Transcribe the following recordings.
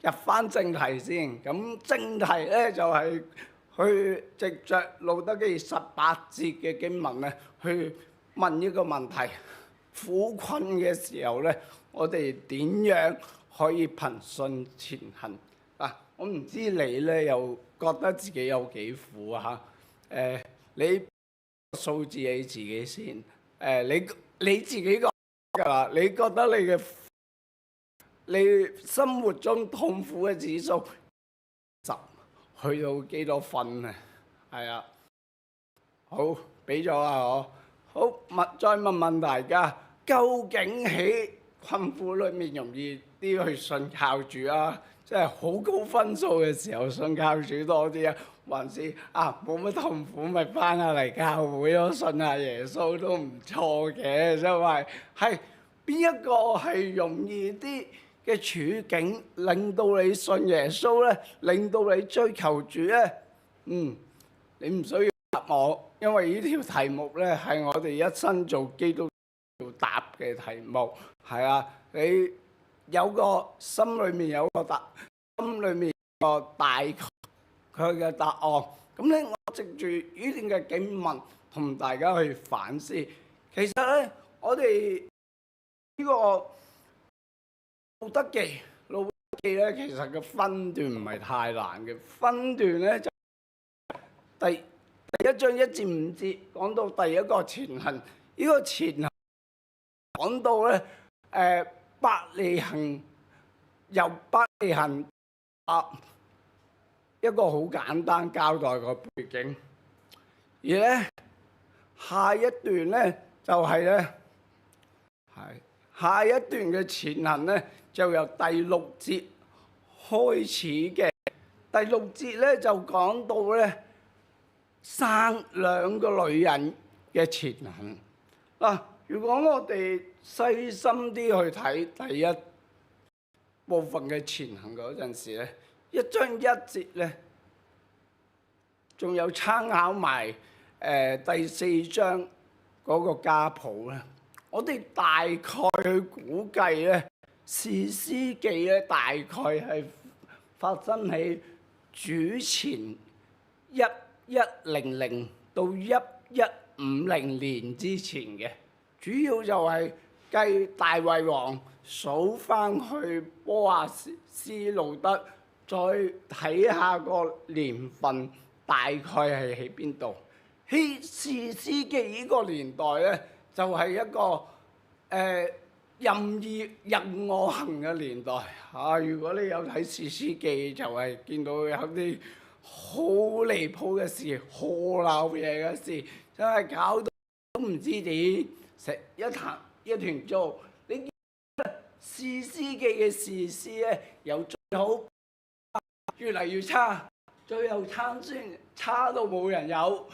入翻正題先。咁正題咧就係去藉著路得記18節嘅經文咧，去問一個問題：苦困嘅時候咧，我哋點樣可以憑信前行？我唔知你咧又覺得自己有幾苦啊？你數字你自己先。你自己覺㗎啦，你覺得你生活中痛苦嘅指數10去到幾多分啊？係啊，好，俾咗啊我。好，再問大家，究竟喺困苦裏面容易啲去信靠主啊？即係好高分數嘅時候信靠主多啲啊，還是冇乜痛苦咪翻下嚟教會咯，信下耶穌都唔錯嘅，因為係邊一個係容易啲嘅處境，令到你信耶穌咧，令到你追求主咧？你唔需要答我，因為呢條題目咧係我哋一生做基督徒答嘅題目，係啊，你有個心裏面有個心裏面有個大概佢嘅答案。咁咧，我藉住呢段嘅經文同大家去反思。其實咧，我哋呢個路得記咧，其實個分段唔係太難嘅。分段咧就第一章1至5節講到第一個前行，呢個前行講到咧伯利恆，由伯利恆一個好簡單交代個背景，而咧下一段咧就係咧下一段嘅前行咧就由第6節開始嘅。第6節咧就講到咧生2個女人嘅前行。如果我哋細心啲去睇第一部分嘅前行嗰陣時咧，1章1節咧，仲有參考埋第4章嗰個家譜咧，我哋大概去估計咧，士師記咧大概係發生喺主前1100到1150年之前嘅。主要就係繼大衛王數翻去波亞斯路得，再睇下個年份大概係喺邊度。喺士師記呢個年代咧，就係一個任意任我行嘅年代。如果你有睇士師記，就係見到有啲好離譜嘅事，好鬧嘢嘅事，真係搞到都唔知點。食一團糟。你見士師記嘅士師咧，由最好越嚟越差，最後參孫差到冇人有。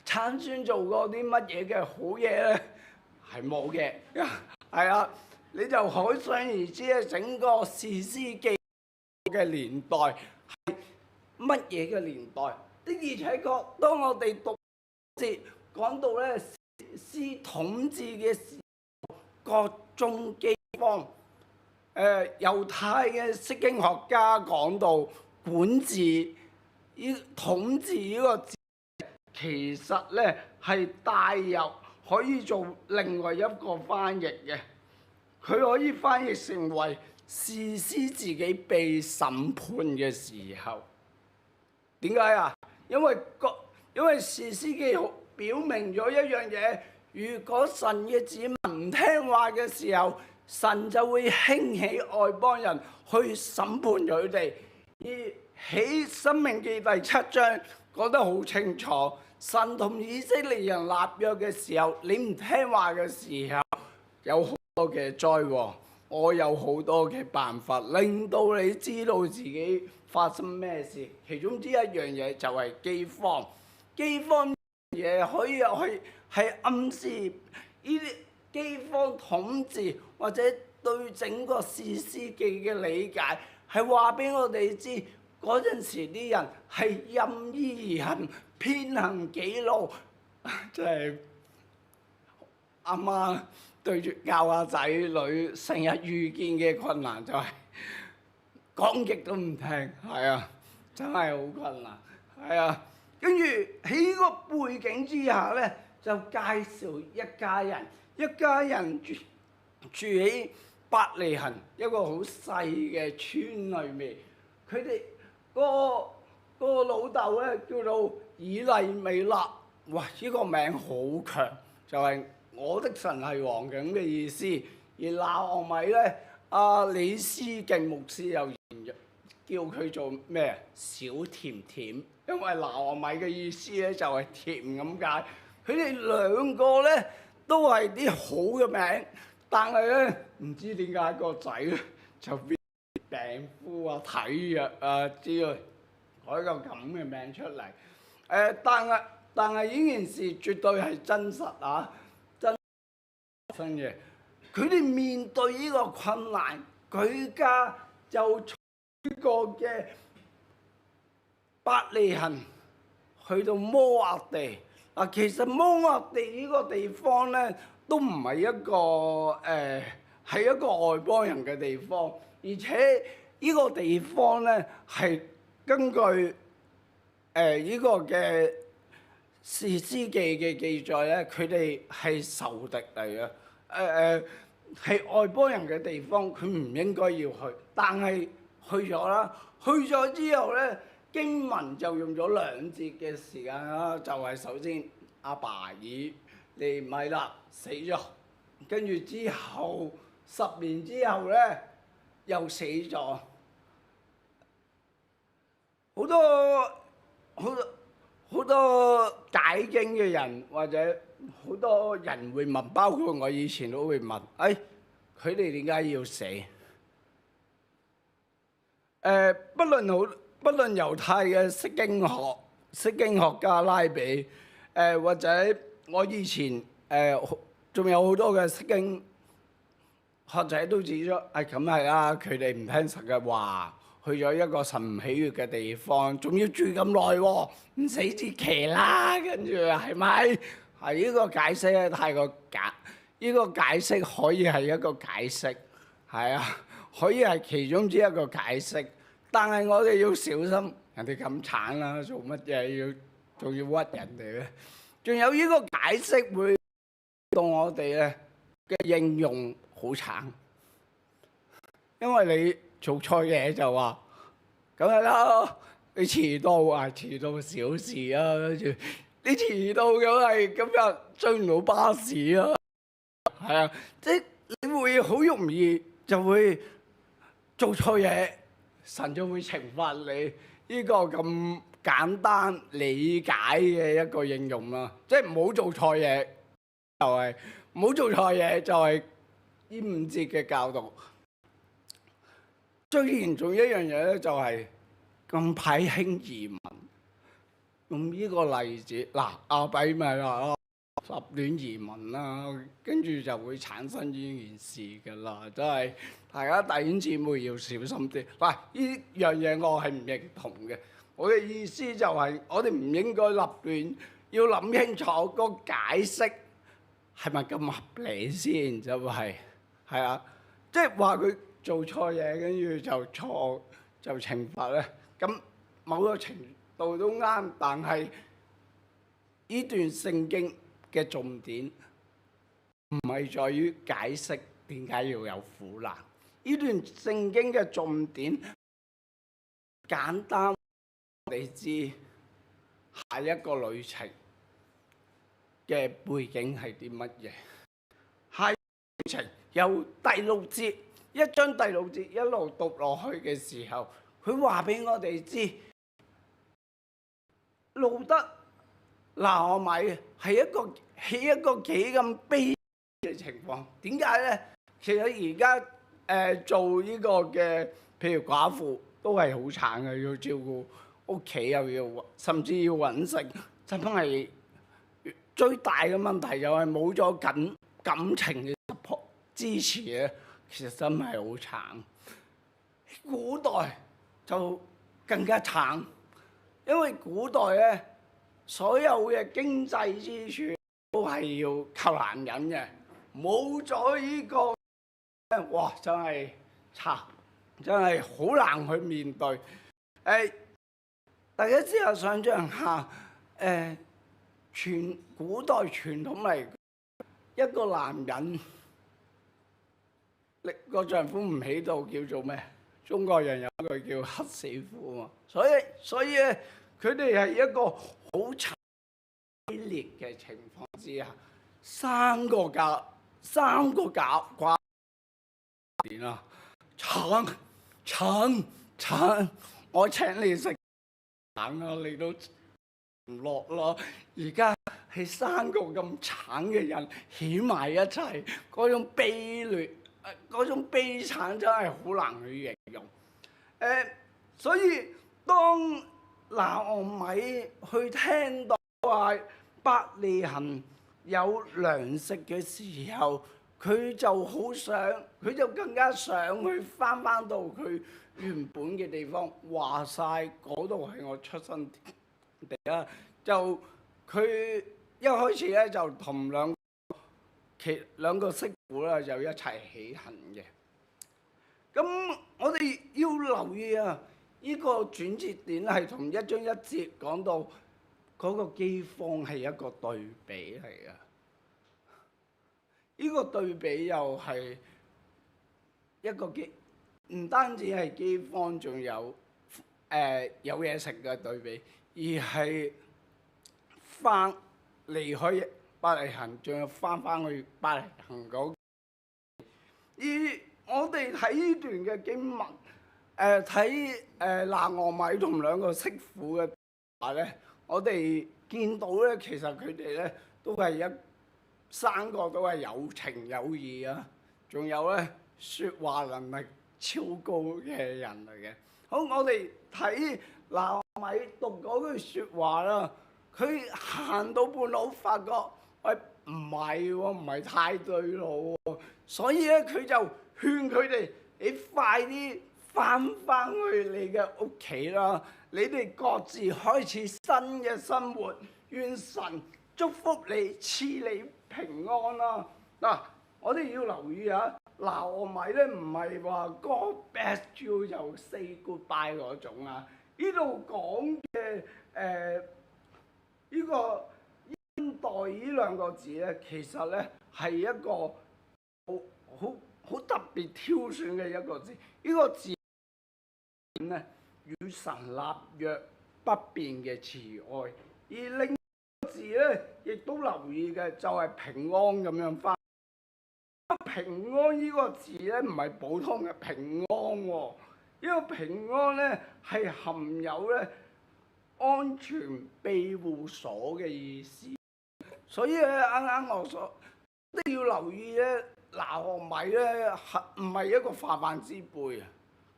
參孫做過啲乜嘢嘅好嘢咧？係冇嘅。係啊，你就可想而知咧，整個士師記嘅年代係乜嘢嘅年代？的而且確，當我哋讀節講到咧，士師統治嘅時候，各種饑荒。猶太嘅釋經學家講到管治統治呢個字，其實咧係帶有可以做另外一個翻譯嘅，佢可以翻譯成為士師自己被審判嘅時候。點解啊？因為士師記表明咗一樣嘢，如果神嘅子民唔聽話嘅時候，神就會興起外邦人去審判佢哋。而喺申命記第7章講得好清楚，神同以色列人立約嘅時候，你唔聽話嘅時候，有好多嘅災禍，我有好多嘅辦法令到你知道自己發生咩事。其中之一樣嘢就係饑荒。饑荒嘢可以係暗示呢啲饑荒統治，或者對整個士師記嘅理解，係話俾我哋知嗰陣時啲人係任意而行，偏行己路。即係阿媽對住教下仔女，成日遇見嘅困難就係講極都唔聽，係啊，真係好困難，係啊。跟住喺呢個背景之下咧，就介紹一家人住喺伯利恆一個好細嘅村裏面，佢哋個老豆咧叫做以利米勒，哇！呢個名好強，就係我的神係王咁嘅意思。而拿俄米咧，李思敬牧師又叫佢做咩啊？小甜甜，因為拿俄米嘅意思咧就係甜咁解。佢哋兩個咧都係啲好嘅名，但係咧唔知點解個仔咧就變病夫啊、體弱啊之類，改個咁嘅名出嚟。但係呢件事絕對係真實啊，真嘅。佢哋面對呢個困難，佢家就從呢個嘅伯利恆去到摩押地。其實摩押地呢個地方咧，都唔係一個係一個外邦人嘅地方，而且呢個地方咧係根據呢個嘅士師記嘅記載咧，佢哋係仇敵嚟嘅，係外邦人嘅地方，佢唔應該要去，但係去咗啦。去咗之後咧，經文就用咗2節嘅時間啦，就係首先阿爸以利米勒死咗，跟住之後10年之後咧又死咗，好多解經嘅人或者好多人會問，包括我以前都會問，佢哋點解要死？不論猶太嘅釋經學家拉比，或者我以前仲有好多嘅釋經學者都指出，咁係啦，佢哋唔聽神嘅話，去咗一個神唔喜悅嘅地方，仲要住咁耐喎，唔死之奇啦。跟住係咪？係呢個解釋咧太過假，呢個解釋可以係一個解釋，係啊，可以係其中之一個解釋。但係我哋要小心，人哋咁慘啦，做乜嘢仲要屈人哋咧？仲有呢個解釋會到我哋咧嘅應用好慘，因為你做錯嘢就話，梗係啦，你遲到小事啊，跟住你遲到咁係今日追唔到巴士啊，係啊，即係你會好容易就會做錯嘢，神就會懲罰你。呢個咁簡單理解嘅一個應用啦，即係唔好做錯嘢，就係唔好做錯嘢，就係呢5節嘅教導。最嚴重一樣嘢咧，就係近排興移民。用呢個例子，阿比咪話十戀移民啦，跟住就會產生呢件事㗎啦，真係大家弟兄姊妹要小心啲。呢樣嘢我係唔認同嘅。我嘅意思就係我哋唔應該立亂，要諗清楚個解釋係咪咁合理先，就係啊，即係話佢做錯嘢，跟住就錯就懲罰咧，咁某個程度都啱，但係呢段聖經嘅重點唔係在於解釋點解要有苦難，呢段聖經嘅重點簡單你知下一個旅程嘅背景係啲乜嘢？下一個旅程由第6節一章第6節一路讀落去嘅時候，佢話俾我哋知，路得拿俄米係一個幾咁悲嘅情況。點解咧？其實而家做呢個嘅，譬如寡婦都係好慘嘅，要照顧屋企又要，甚至要揾食，真係最大嘅問題就係冇咗感情嘅支持咧。其實真係好慘。古代就更加慘，因為古代咧所有嘅經濟支柱都係要靠男人嘅，冇咗呢個，哇！真係差。真係好難去面對。大家試下想像下，古代傳統嚟，一個男人個丈夫唔喺度叫做咩？中國人有一句叫黑死婦啊嘛。所以咧，佢哋係一個好慘烈嘅情況之下，三個寡年啊，橙，我請你食橙啊，你都唔落咯。而家係三個咁慘嘅人起埋一齊，嗰種卑劣，嗰種悲慘真係好難去形容。所以當拿俄米去聽到話伯利恆有糧食嘅時候，佢就更加想去翻到佢原本嘅地方。話晒嗰度係我出生地啦，就佢一開始咧就同兩個媳婦咧就一齊起行嘅。咁我哋要留意啊，呢個轉折點係同1章1節講到嗰個饑荒係一個對比嚟嘅。呢個對比又係一個唔單止係饑荒，仲有有嘢食嘅對比，而係離開伯利恆，仲要翻去伯利恆嗰。而我哋睇呢段嘅經文，睇拿俄米同兩個媳婦嘅話咧，我哋見到咧，其實佢哋咧都係三個都係有情有義啊，仲有咧説話能力超高嘅人嚟嘅。好，我哋睇拿俄米讀嗰句説話啦，佢行到半路發覺，喂，唔係喎，唔係太對路喎，所以咧佢就勸佢哋：你快啲翻去你嘅屋企啦，你哋各自開始新嘅生活，願神祝福你，賜你平安啦！嗱，我哋要留意下，拿俄米咧唔係話 God bless you 就 say goodbye 嗰種啊。呢度講嘅呢個恩待呢兩個字咧，其實咧係一個好特別挑選嘅一個字。呢個字咧與神立約不變嘅慈愛，而另一個字咧亦都留意嘅就係平安咁樣翻。平安呢個字咧唔係普通嘅平安喎，呢個平安咧係含有咧安全庇護所嘅意思。所以咧啱啱我都要留意咧，拿俄米咧唔係一個泛泛之輩啊！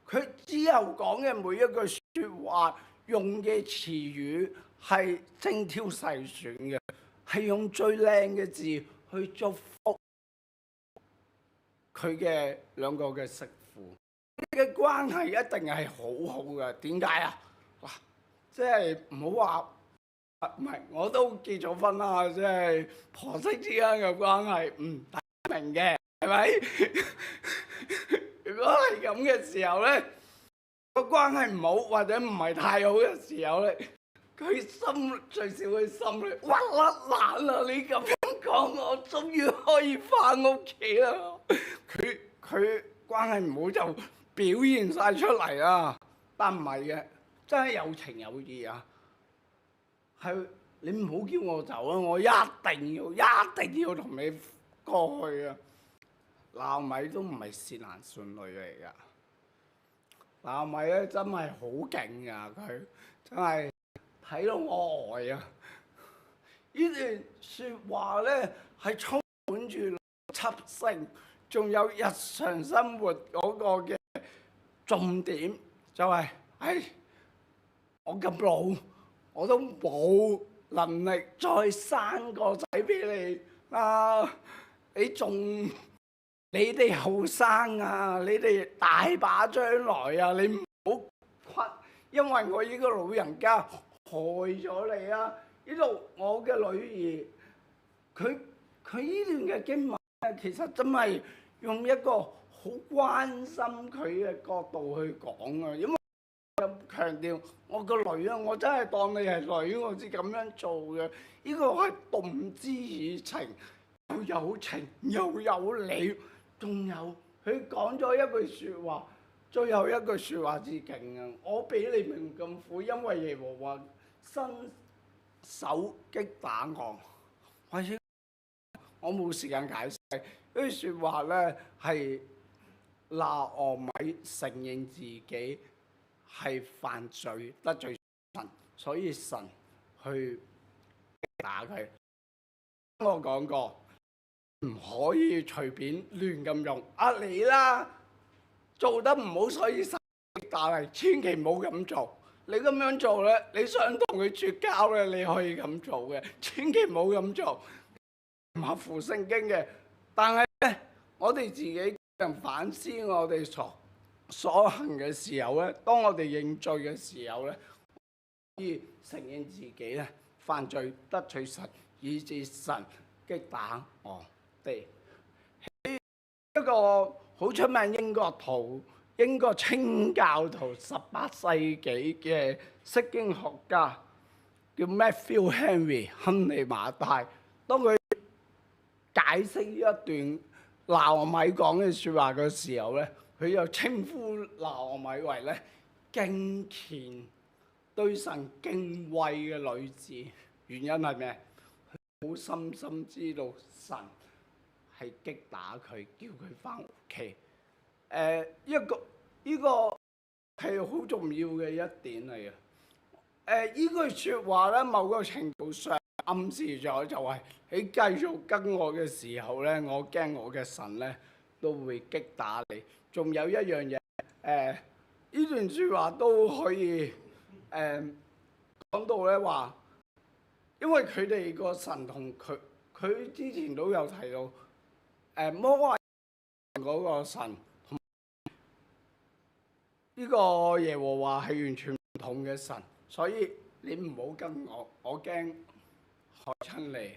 佢之後講嘅每一句説話，用嘅詞語係精挑細選嘅，係用最靚嘅字去祝福佢嘅兩個嘅媳婦。佢嘅關係一定係好好嘅。點解啊？哇！即係唔好話。唔係，我都結咗婚啦，即係婆媳之間嘅關係，大家明嘅，係咪？如果係咁嘅時候咧，個關係唔好或者唔係太好嘅時候咧，佢最少佢心裏哇甩爛啦！你咁樣講，我終於可以翻屋企啦。佢關係唔好就表現晒出嚟啦，但唔係嘅，真係有情有義啊！係你唔好叫我走啊！我一定要同你過去啊！拿俄米都唔係善男信女嚟噶，拿俄米咧真係好勁噶，佢真係睇到我呆啊！呢段説話咧係充滿住邏輯性，仲有日常生活嗰個嘅重點，就係我咁老。我都冇能力再生個仔俾你啊！你哋後生啊，你哋大把將來啊！你唔好屈，因為我呢個老人家害咗你啊！呢度我嘅女兒，佢呢段嘅經文咧，其實真係用一個好好關心佢嘅角度去講啊，因為強調我個女啊，我真係當你係女，我先咁樣做嘅。呢個係動之以情，又有情又有理，仲有佢講咗一句説話，最後一句説話至勁啊！我比你們更苦，因為耶和華伸手擊打我。我冇時間解釋呢句説話咧，係拿俄米承認自己係犯罪得罪神，所以神去打佢。我講過唔可以隨便亂咁用你啦，做得唔好，所以神打你，千祈唔好咁做。你咁樣做咧，你想同佢絕交咧，你可以咁做嘅，千祈唔好咁做，唔合乎聖經嘅。但係咧，我哋自己反思我哋所行嘅時候咧，當我哋認罪嘅時候咧，可以承認自己咧犯罪得罪神，以致神擊打我哋。喺一個好出名英國清教徒18世紀嘅釋經學家叫 Matthew Henry 亨利馬太，當佢解釋一段拿俄米講嘅説話嘅時候咧，佢又稱呼拿俄米為咧敬虔對神敬畏嘅女子。原因係咩？佢好深深知道神係擊打佢，叫佢翻屋企。呢個係好重要嘅一點嚟嘅。呢句説話咧，某個程度上暗示咗就係喺繼續跟我嘅時候咧，我驚我嘅神咧都會擊打你。仲有一樣嘢，呢段説話都可以講到咧話，因為佢哋個神同佢之前都有提到，摩亞嗰個神同呢個耶和華係完全唔同嘅神，所以你唔好跟我驚害親你。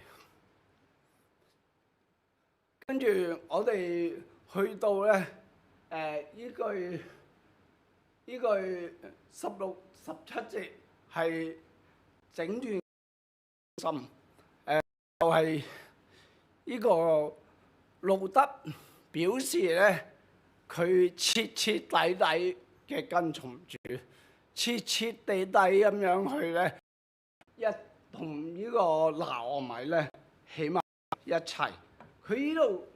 跟住我哋去到咧，呢句16、17節係整段心，就係呢個路德表示咧，佢徹徹底底嘅跟從主，徹徹底底咁樣去咧，同呢個拿俄米咧起碼一齊。佢呢度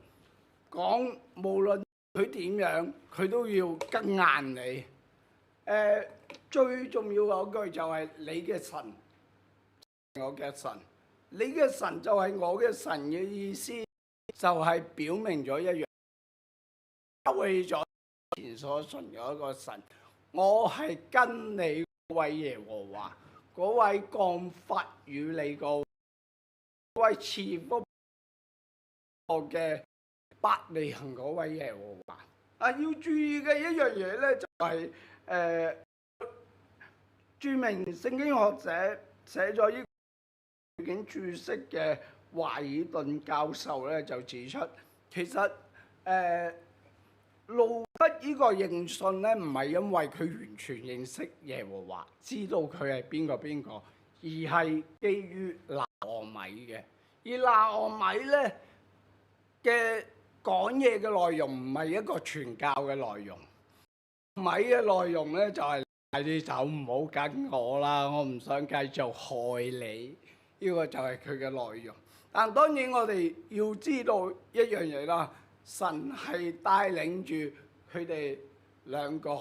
講，無論佢點樣，佢都要跟硬你。最重要嗰句就係你嘅神，我嘅神，你嘅神就係我嘅神嘅意思，就係表明咗一樣，為咗前所信嘅一個神，我係跟你嗰位耶和華，嗰位降罰與你嗰位賜福嘅伯利恆嗰位耶和華。要注意嘅一樣嘢咧，就係著名聖經學者寫咗呢個背景注釋嘅華爾頓教授咧，就指出，其實路德呢個認信咧，唔係因為佢完全認識耶和華，知道佢係邊個，而係基於拿俄米嘅。而拿俄米咧嘅講嘢嘅內容唔係一個傳教嘅內容，米嘅內容咧就係你就唔好跟我啦，我唔想繼續害你。呢個就係佢嘅內容。但當然我哋要知道一樣嘢啦，神係帶領住佢哋兩個，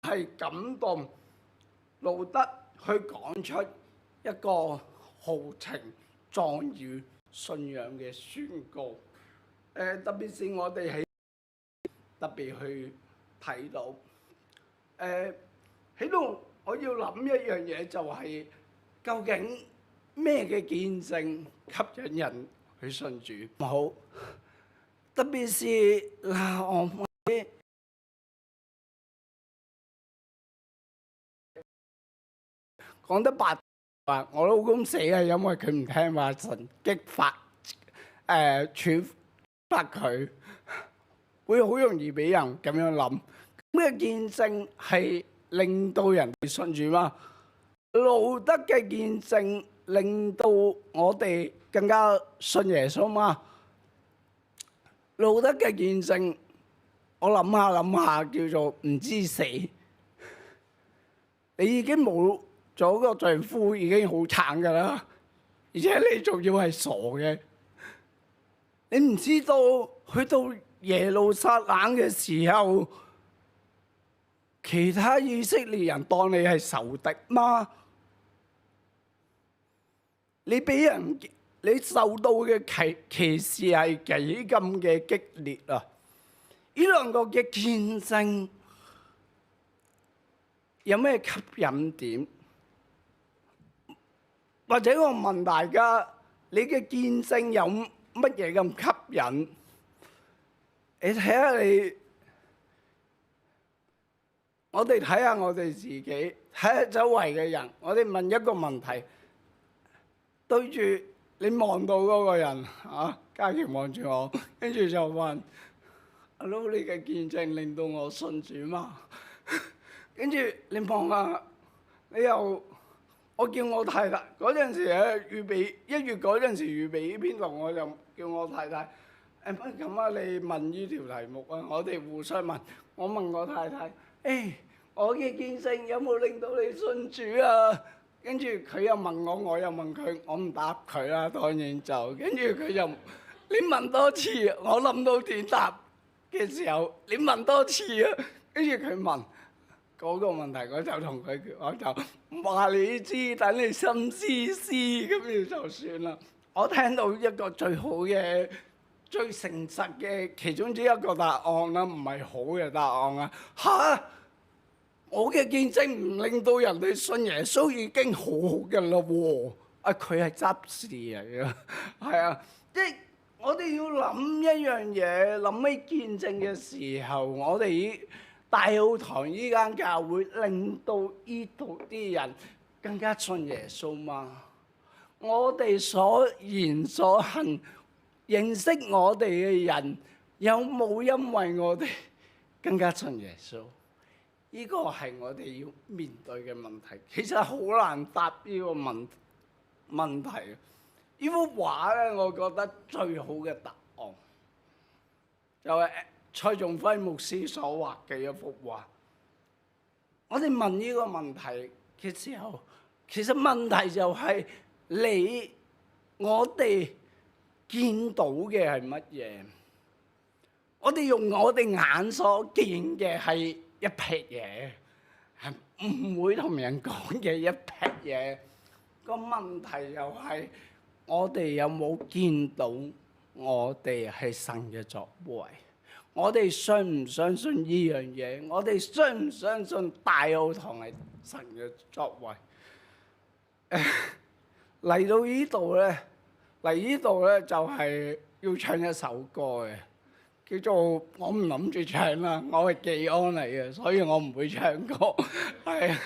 係感動路德去講出一個豪情壯語信仰嘅宣告。特別是我哋喺特別去睇到，喺度我要諗一樣嘢，就係究竟咩嘅見證吸引人去信主？好，特別是我講得白話，我老公死係因為佢唔聽話，神激發處罰佢。會好容易俾人咁樣諗。咁嘅見證係令到人哋信主嗎？路得嘅見證令到我哋更加信耶穌嗎？路得嘅見證，我諗下叫做唔知死。你已經冇咗個丈夫，已經好慘㗎啦，而且你仲要係傻嘅。你唔知道去到耶路撒冷嘅時候，其他以色列人當你係仇敵嗎？你俾人你受到嘅歧視係幾咁嘅激烈啊！呢兩個嘅見證有咩吸引點？或者我問大家，你嘅見證有乜嘢咁吸引？你睇下你，我哋睇下我哋自己，睇下周圍嘅人。我哋問一個問題，對住你望到嗰個人啊，嘉琪望住我，跟住就問：阿佬，你嘅見證令到我信主嗎？跟住你望下，你又我叫我太太嗰陣時咧，預備1月嗰陣時預備呢篇道，我就叫我太太。誒，不如咁啊！你問呢條題目啊，我哋互相問。我問我太太：誒，我嘅見證有冇令到你信主啊？跟住佢又問我，我又問佢，我唔答佢啦，當然就。跟住佢又你問多次，我諗到點答嘅時候，你問多次啊。跟住佢問嗰個問題，我就同佢講，我就唔話你知，等你心思思咁樣就算啦。我聽到一個最好嘅、最誠實嘅其中之一個答案啦，唔係好嘅答案啊！嚇，我嘅見證唔令到人哋信耶穌已經好好嘅啦喎！啊，佢係執事嚟嘅，係啊，即係我哋要諗一樣嘢，諗起見證嘅時候，我哋大澳堂依間教會令到依度啲人更加信耶穌嘛？我哋所言所行，認識我哋嘅人有冇因為我哋更加信耶穌？呢個係我哋要面對嘅問題。其實好難答呢個問題。呢幅畫咧，我覺得最好嘅答案就係蔡仲輝牧師所畫嘅一幅畫。我哋問呢個問題嘅時候，其實問題就係我哋見到嘅係乜嘢？我哋用我哋眼所見嘅係一撇嘢，係唔會同人講嘅一撇嘢。個問題又係我哋有冇見到我哋係神嘅作為？我哋信唔相信呢樣嘢？我哋相唔相信大澳堂係神嘅作為？嚟到呢度咧，就係要唱一首歌嘅，叫做我唔諗住唱啦，我係技安嚟嘅，所以我唔會唱歌。係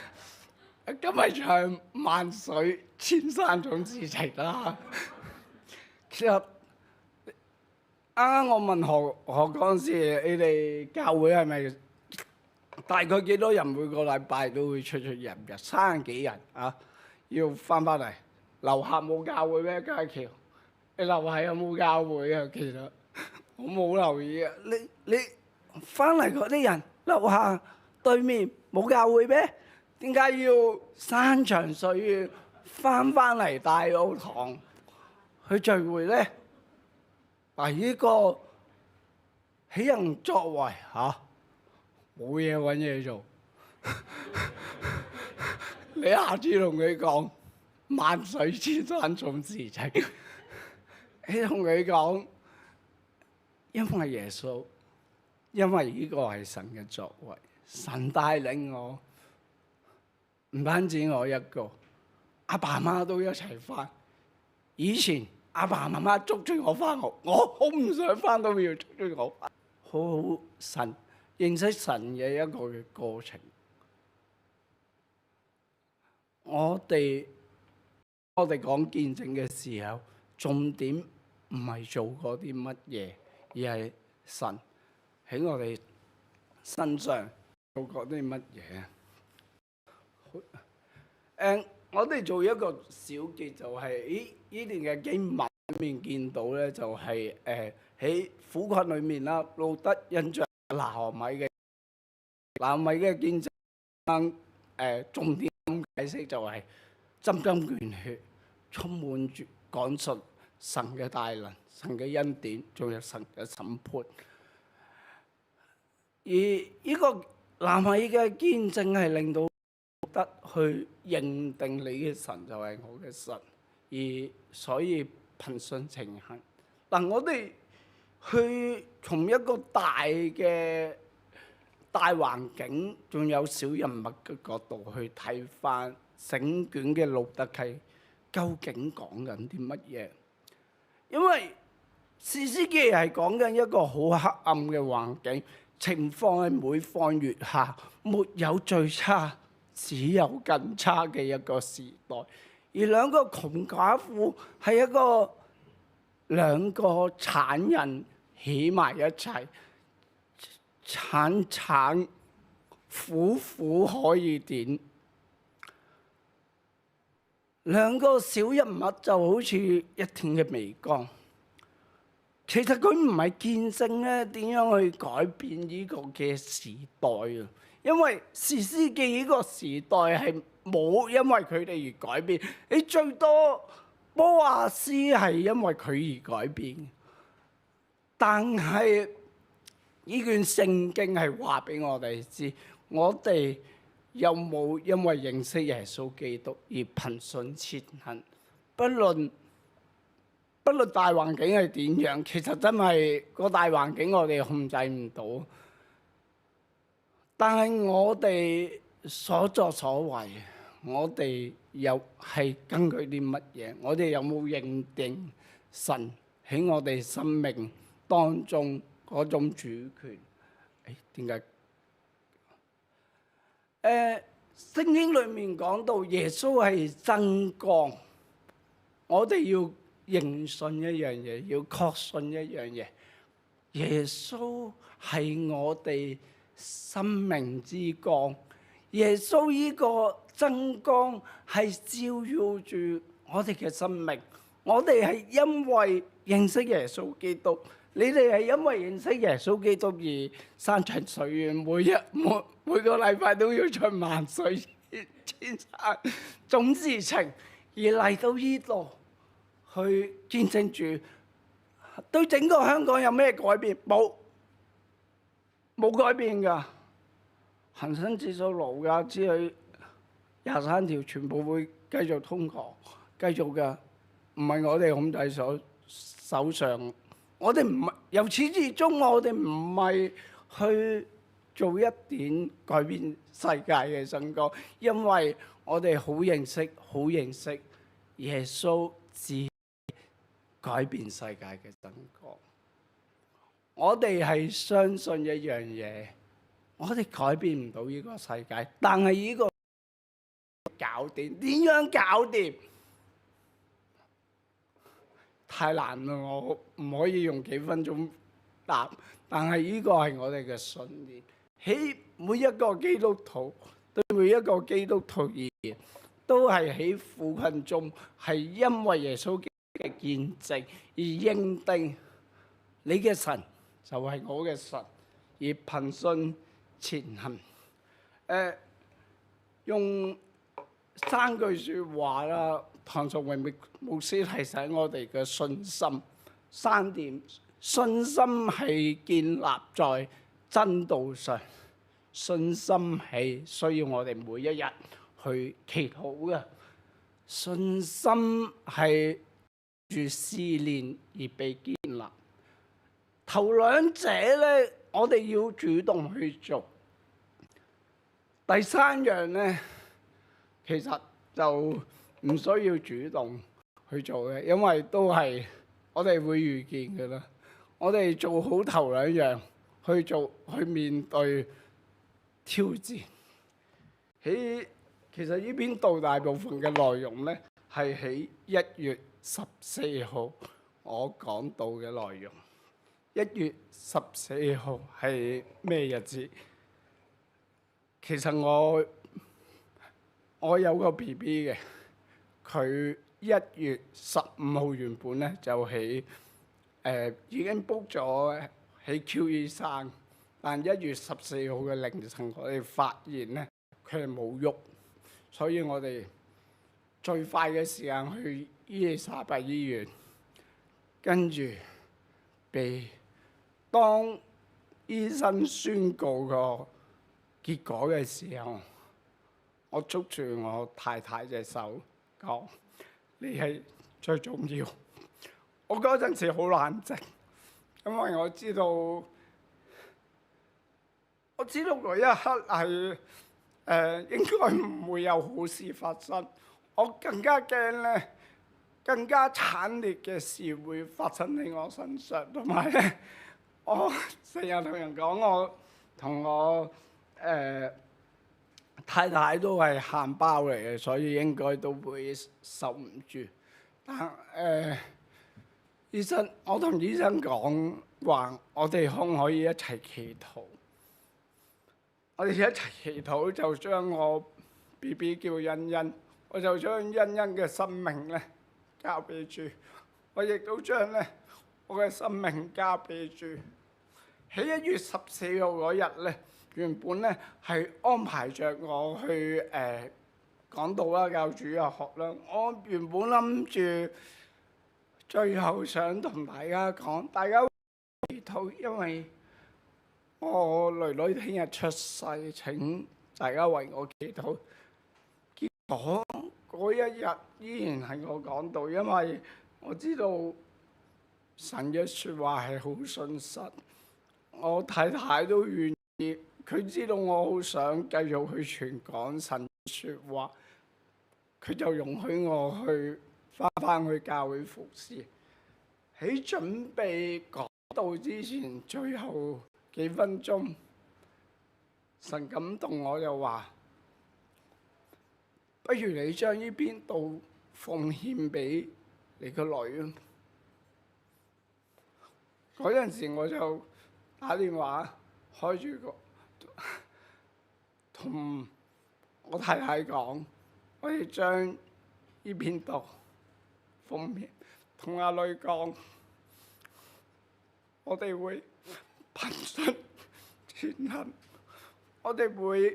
今日唱萬水千山總是情啦。其實啱啱我問何嗰陣時，你哋教會係咪大概幾多人每個禮拜都會出入嘅？30幾人啊，要翻嚟。樓下冇教會咩？嘉橋，你樓下有冇教會啊？其實我冇留意啊。你翻嚟嗰啲人，樓下對面冇教會咩？點解要山長水遠翻嚟大澳堂去聚會咧？嗱，呢個起人作為嚇，冇嘢揾嘢做。你下次同佢講。萬水千山總是情，你同佢講，因為耶穌，因為呢個係神嘅作為，神帶領我，唔單止我一個，阿爸媽都一齊翻。以前阿爸媽媽捉住我翻學，我好唔想翻到要捉住我翻，好好認識神嘅一個嘅過程。我哋講見證嘅時候，重點唔係做過啲乜嘢，而係神喺我哋身上做過啲乜嘢？我哋做一個小結，就係呢段嘅經文裏面見到咧，就係喺苦困裏面啦，路得印象拿俄米嘅見證，重點解釋就係針針見血，充滿住講述神嘅大能、神嘅恩典，仲有神嘅審判。而呢個拿俄米嘅見證係令到得去認定你嘅神就係我嘅神，而所以憑信情行。嗱，我哋去從一個大環境，仲有小人物嘅角度去睇翻整卷嘅路得記，究竟講緊啲乜嘢？因為士師記係講緊一個好黑暗嘅環境，情況係每況愈下，沒有最差，只有更差嘅一個時代。而兩個窮寡婦係兩個產人起埋一齊，慘苦可以點。兩個小人物就好似一點嘅微光。其實佢唔係見證咧點樣去改變呢個嘅時代啊，因為士師記呢個時代係冇因為佢哋而改變，你最多波亞斯係因為佢而改變。但係呢卷聖經係話俾我哋知，我哋有冇因為認識耶穌基督而憑信前行？不論大環境係點樣，其實真係個大環境我哋控制唔到。但係我哋所作所為，我哋又係根據啲乜嘢？我哋有冇認定神喺我哋生命當中嗰種主權？點解？聖經裏面講到耶穌係真光，我哋要認信一樣嘢，要確信一樣嘢，耶穌係我哋生命之光。耶穌呢個真光係照耀住我哋嘅生命。我哋係因為認識耶穌基督，你哋係因為認識耶穌基督而山長水遠，每個禮拜都要出萬水千山總事情而嚟到呢度。去見證住對整個香港有咩改變？冇改變㗎。恒生指數樓價之類23條全部會繼續通過，繼續㗎，唔係我哋控制手上。我哋唔係由始至終，我哋唔係去做一點改變世界嘅新光，因為我哋好認識耶穌自改變世界嘅真光。我哋係相信一樣嘢，我哋改變唔到呢個世界，但係呢個搞掂，點樣搞掂？太難啦，我唔可以用幾分鐘答。但係呢個係我哋嘅信念，喺每一個基督徒對每一個基督徒而言，都係喺苦困中，係因為耶穌嘅見證而認定你嘅神就係我嘅神，而憑信前行。用3句説話啦，唐崇榮牧師提醒我哋嘅信心3點。信心係建立在真道上，信心係需要我哋每一日去祈禱嘅，信心係住試煉而被建立。頭兩者咧，我哋要主動去做。第3樣咧，其實就唔需要主動去做嘅，因為都係我哋會遇見嘅啦。我哋做好頭2樣去面對挑戰。其實呢篇道大部分嘅內容咧，係喺1月14號我講到嘅內容。1月14號係咩日子？其實我有個 BB 嘅，佢1月15號原本咧就已經 book 咗喺 QE 生，但1月14號嘅凌晨我哋發現咧佢係冇喐，所以我哋最快嘅時間去伊利沙伯醫院，跟住當醫生宣告個結果嘅時候，我捉住我太太隻手講：你係最重要。我嗰陣時好冷靜，因為我知道嗰一刻係應該唔會有好事發生。我更加驚咧，更加慘烈嘅事會發生喺我身上，同埋咧，我成日同人講，我同我太太都係喊包嚟嘅，所以應該都會受唔住。但我同醫生講話，我哋可唔可以一齊祈禱？我哋一齊祈禱，就將我 BB 叫欣欣，我就將欣欣嘅生命咧交俾主，我亦都將咧我嘅生命交俾主。喺1月14號嗰日咧，原本咧係安排着我去講道啦、教主日學啦。我原本諗住最後想同大家講，大家祈禱，因為我女女聽日出世，請大家為我祈禱。結果嗰一日依然係我講道，因為我知道神嘅説話係好信實，我太太都願意，佢知道我好想繼續去傳講神説話，佢就容許我去返去教會服侍。喺準備講道之前，最後幾分鐘，神感動我就話：不如你將呢篇道奉獻俾你個女啊！嗰陣時我就打電話開住同我太太講，我哋將呢篇道奉獻，同阿女講，我哋會憑信前行，我哋會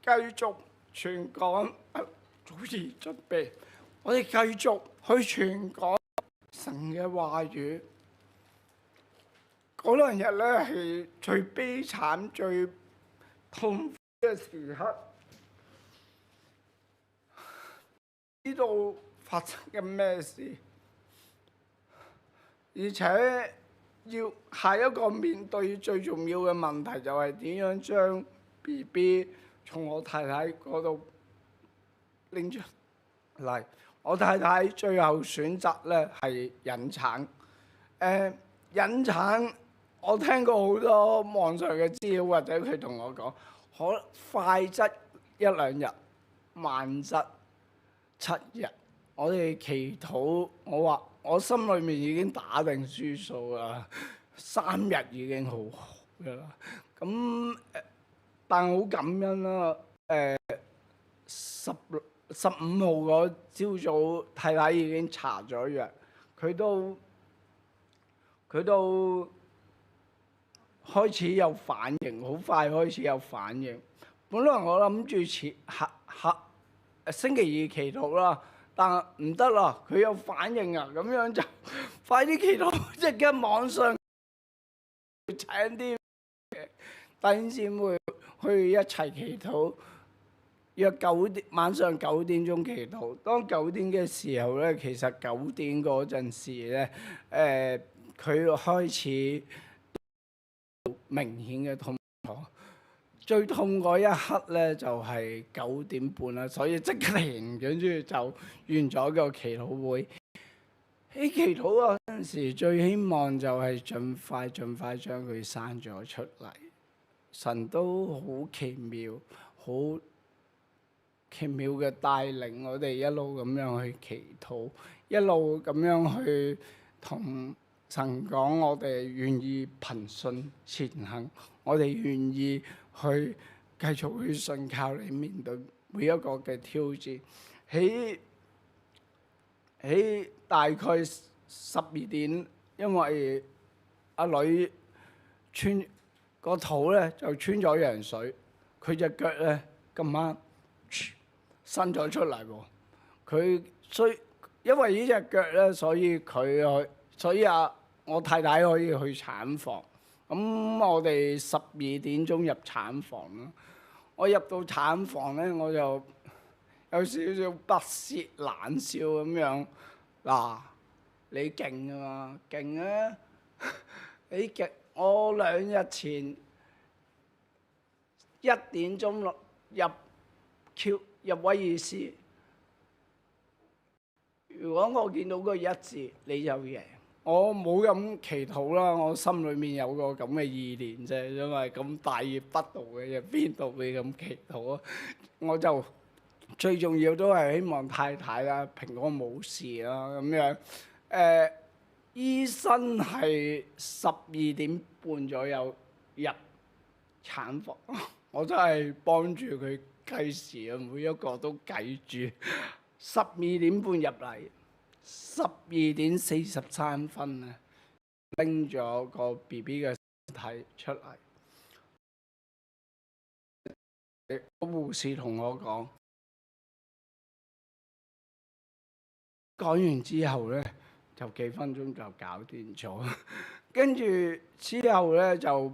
繼續傳講，早已準備，我哋繼續去傳講神嘅話語。嗰兩日咧係最悲慘、最痛苦嘅時刻，知道發生緊咩事，而且要下一個面對最重要嘅問題就係點樣將 BB 從我太太嗰度拎出嚟。我太太最後選擇咧係引產。引產我聽過好多網上嘅資料，或者佢同我講，可快則1、2日，慢則7日。我哋祈禱，我話我心裏面已經打定輸數啦，3日已經好好㗎啦。咁但好感恩啦。15號嗰朝早，太太已經搽咗藥，佢都開始有反應，好快開始有反應。本來我諗住星期二祈禱啦，但唔得啦，佢有反應啊，咁樣就快啲祈禱，即刻網上請啲弟兄姊妹去一齊祈禱，約晚上9點鐘祈禱。當9點嘅時候咧，其實9點嗰陣時咧，佢開始明顯嘅痛楚，最痛嗰一刻咧就係9點半啦，所以即刻停，跟住就完咗個祈禱會。喺祈禱嗰陣時，最希望就係盡快將佢生咗出嚟。神都好奇妙，好奇妙嘅帶領我哋一路咁樣去祈禱，一路咁樣去同神講我哋願意憑信前行，我哋願意去繼續去信靠你，面對每一個嘅挑戰。喺大概12點，因為阿女穿個肚咧就穿咗羊水，佢隻腳咧咁啱伸咗出嚟喎。佢因為呢隻腳咧，所以我太太可以去產房。咁我哋12點鐘入產房啦。我入到產房咧，我就有少少不屑冷笑咁樣。嗱，你勁啊嘛，勁啊！你勁，我2日前1點鐘入威爾斯。如果我見到個1字，你就贏。我冇咁祈禱啦，我心裏面有個咁嘅意念啫，因為咁大逆不道嘅嘢，邊度會咁祈禱啊？我就最重要都係希望太太啦平安冇事啦咁樣。醫生係12點半左右入產房，我真係幫住佢計時啊，每一個都計住。12點半入嚟，12點43分啊，拎咗個 BB 嘅身體出嚟。個護士同我講完之後咧，就幾分鐘就搞掂咗。跟住之後咧，就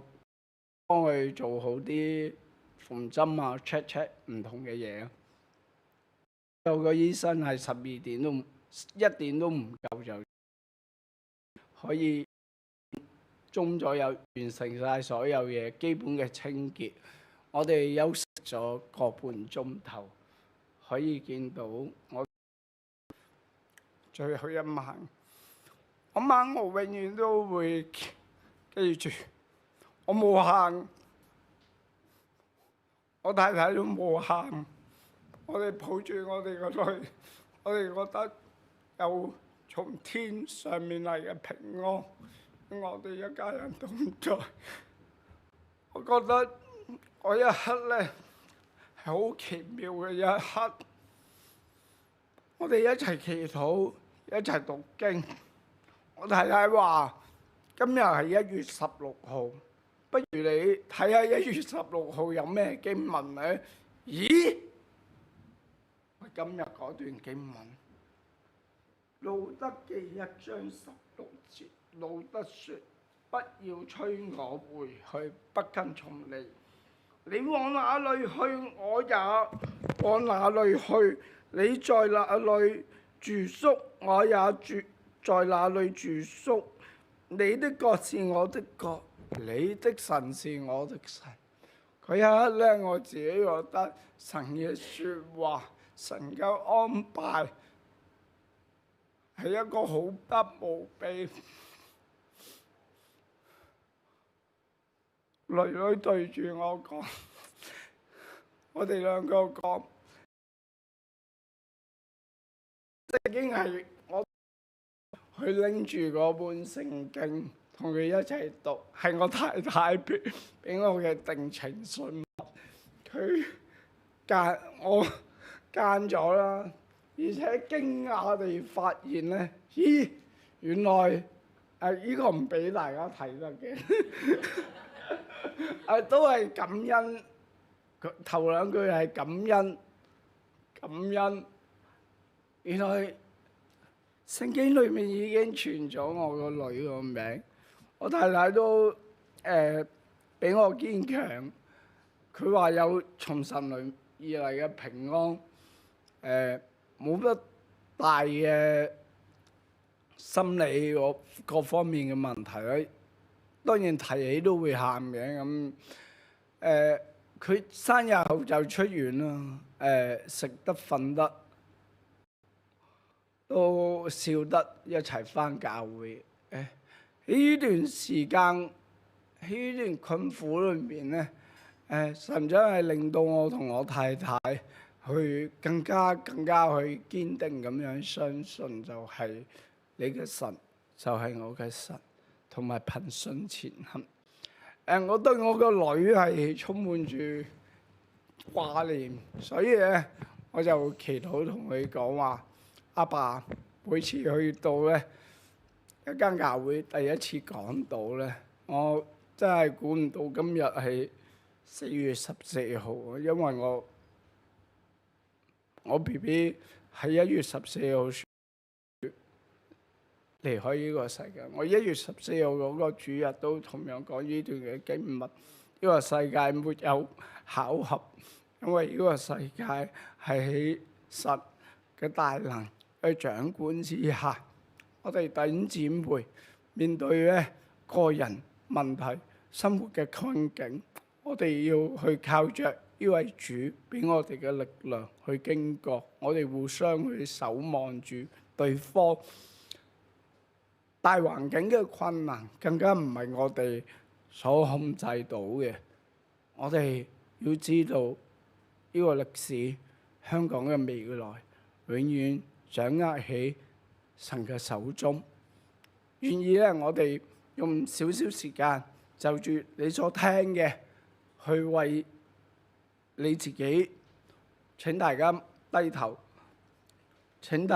幫佢做好啲縫針啊 check 唔同嘅嘢。有個醫生係1點都唔夠就可以鐘左右完成晒所有嘢，基本嘅清潔。我哋休息咗個半鐘頭，可以見到我最後一晚。嗰晚我永遠都會記住，我冇喊，我太太都冇喊。我哋抱住我哋個女，我哋覺得有從天上面嚟嘅平安，我哋一家人都唔在。我覺得嗰一刻咧係好奇妙嘅一刻，我哋一齊祈禱，一齊讀經。我太太話：今日係1月16號，不如你睇下1月16號有咩經文咧？咦？今日嗰段經文，路得記1章16節，路得說：不要催我回去，不跟從你。你往哪裏去，我也往哪裏去；你在哪裏住宿，我也在哪裏住宿。你的國是我的國，你的神是我的神。嗰一刻咧，我自己覺得神嘅説話，神嘅安排係一個好得無比。女女對住我講，我哋兩個講，聖經係我去拎住嗰本聖經，同佢一齊讀，係我太太俾我嘅定情信物，佢我間咗啦，而且驚訝地發現咧，咦，原來呢個唔俾大家睇得嘅。都係感恩，頭兩句係感恩。原來聖經裏面已經傳咗我個女個名，我太太都俾我堅強。佢話有從神而嚟嘅平安，冇乜大嘅心理各方面嘅問題咧。當然提起都會喊嘅咁。佢生日後就出院啦，食得瞓得都笑得一齊返教會。喺呢段時間，喺呢段困苦裏面咧，神真係令到我同我太太去更加去堅定咁樣相信，就係你嘅神就係我嘅神，同埋憑信前行。我對我個女係充滿住掛念，所以咧我就祈禱同佢講話：阿爸，每次去到咧一間教會第一次講道咧，我真係估唔到今日係4月14號，因為我 BB 喺1月14號離開呢個世界。我1月14號嗰個主日都同樣講呢段嘅經文。呢個世界沒有巧合，因為呢個世界係喺神嘅大能嘅掌管之下。我哋弟兄姊妹面對咧個人問題、生活嘅困境，我哋要去靠着呢位主俾我哋嘅力量去經過。我哋互相去守望住對方。大環境嘅困難更加唔係我哋所控制到嘅。我哋要知道呢個歷史，香港嘅未來永遠掌握喺神嘅手中。願意咧，我哋用少少時間就住你所聽嘅，去為你自己。請大家低頭。請大